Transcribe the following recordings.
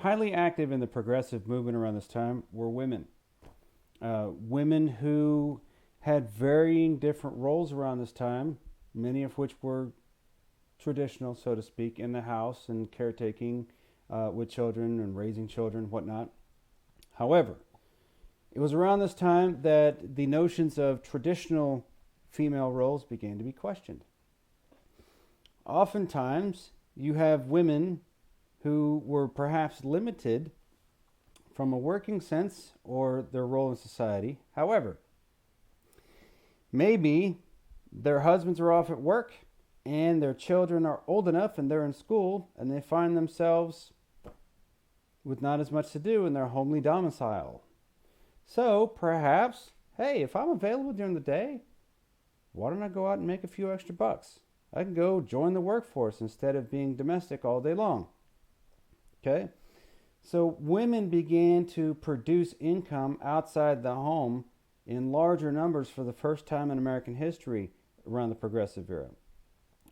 highly active in the progressive movement around this time were women. Women who had varying different roles around this time, many of which were traditional, so to speak, in the house and caretaking with children and raising children, whatnot. However, it was around this time that the notions of traditional female roles began to be questioned. Oftentimes, you have women who were perhaps limited from a working sense or their role in society. However, maybe their husbands are off at work and their children are old enough and they're in school and they find themselves with not as much to do in their homely domicile. So perhaps, hey, if I'm available during the day, why don't I go out and make a few extra bucks? I can go join the workforce instead of being domestic all day long. Okay? So women began to produce income outside the home in larger numbers for the first time in American history around the Progressive era.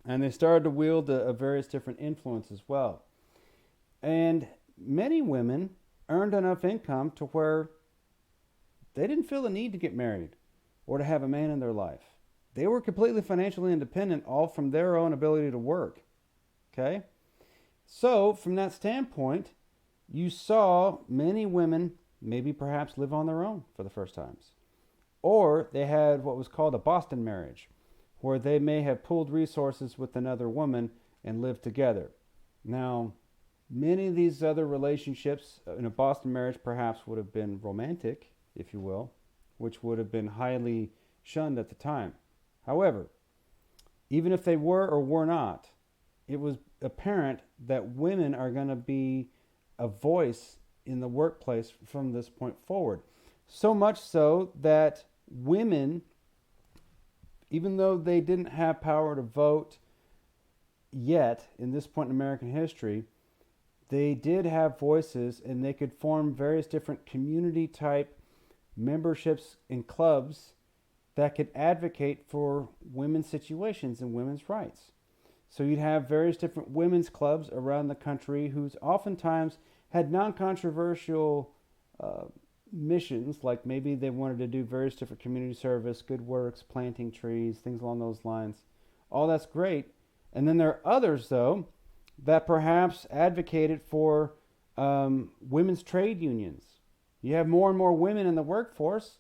And they started to wield a various different influence as well. And many women earned enough income to where they didn't feel the need to get married or to have a man in their life. They were completely financially independent, all from their own ability to work. Okay? So, from that standpoint, you saw many women maybe perhaps live on their own for the first times. Or they had what was called a Boston marriage, where they may have pooled resources with another woman and lived together. Now, many of these other relationships in a Boston marriage perhaps would have been romantic, if you will, which would have been highly shunned at the time. However, even if they were or were not, it was apparent that women are going to be a voice in the workplace from this point forward. So much so that women, even though they didn't have power to vote yet in this point in American history, they did have voices and they could form various different community type memberships and clubs that could advocate for women's situations and women's rights. So you'd have various different women's clubs around the country who's oftentimes had non-controversial missions, like maybe they wanted to do various different community service, good works, planting trees, things along those lines. All that's great. And then there are others, though, that perhaps advocated for women's trade unions. You have more and more women in the workforce.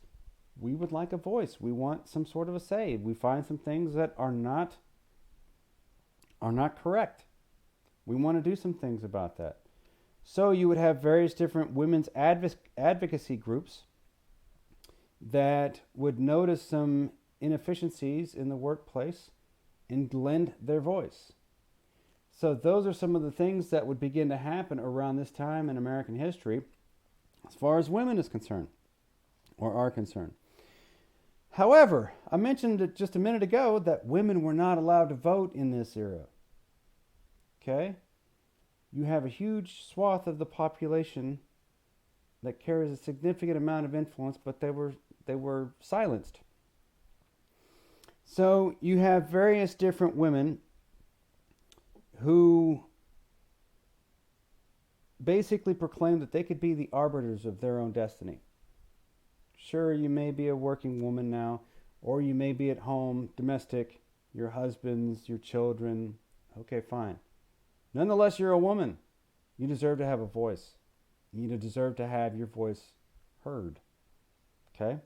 We would like a voice. We want some sort of a say. We find some things that are not correct. We want to do some things about that. So you would have various different women's advocacy groups that would notice some inefficiencies in the workplace and lend their voice. So those are some of the things that would begin to happen around this time in American history as far as women is concerned or are concerned. However, I mentioned just a minute ago that women were not allowed to vote in this era. Okay? You have a huge swath of the population that carries a significant amount of influence, but they were silenced. So you have various different women who basically proclaimed that they could be the arbiters of their own destiny. Sure, you may be a working woman now, or you may be at home, domestic, your husbands, your children. Okay, fine. Nonetheless, you're a woman. You deserve to have a voice. You deserve to have your voice heard. Okay?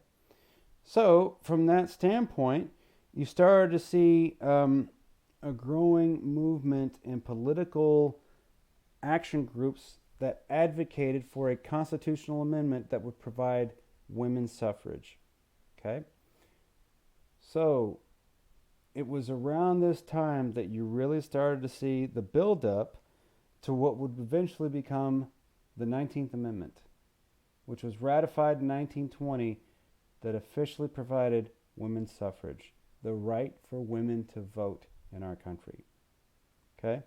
So, from that standpoint, you started to see a growing movement in political action groups that advocated for a constitutional amendment that would provide women's suffrage. Okay? So, it was around this time that you really started to see the build-up to what would eventually become the 19th Amendment, which was ratified in 1920, that officially provided women's suffrage, the right for women to vote in our country. Okay?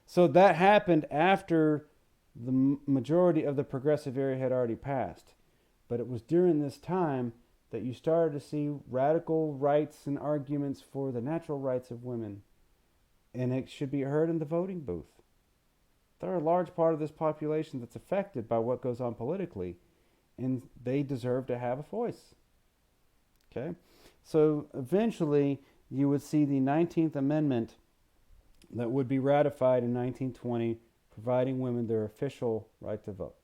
So that happened after the majority of the progressive era had already passed. But it was during this time that you started to see radical rights and arguments for the natural rights of women. And it should be heard in the voting booth. They're a large part of this population that's affected by what goes on politically, and they deserve to have a voice. Okay? So eventually, you would see the 19th Amendment that would be ratified in 1920, providing women their official right to vote.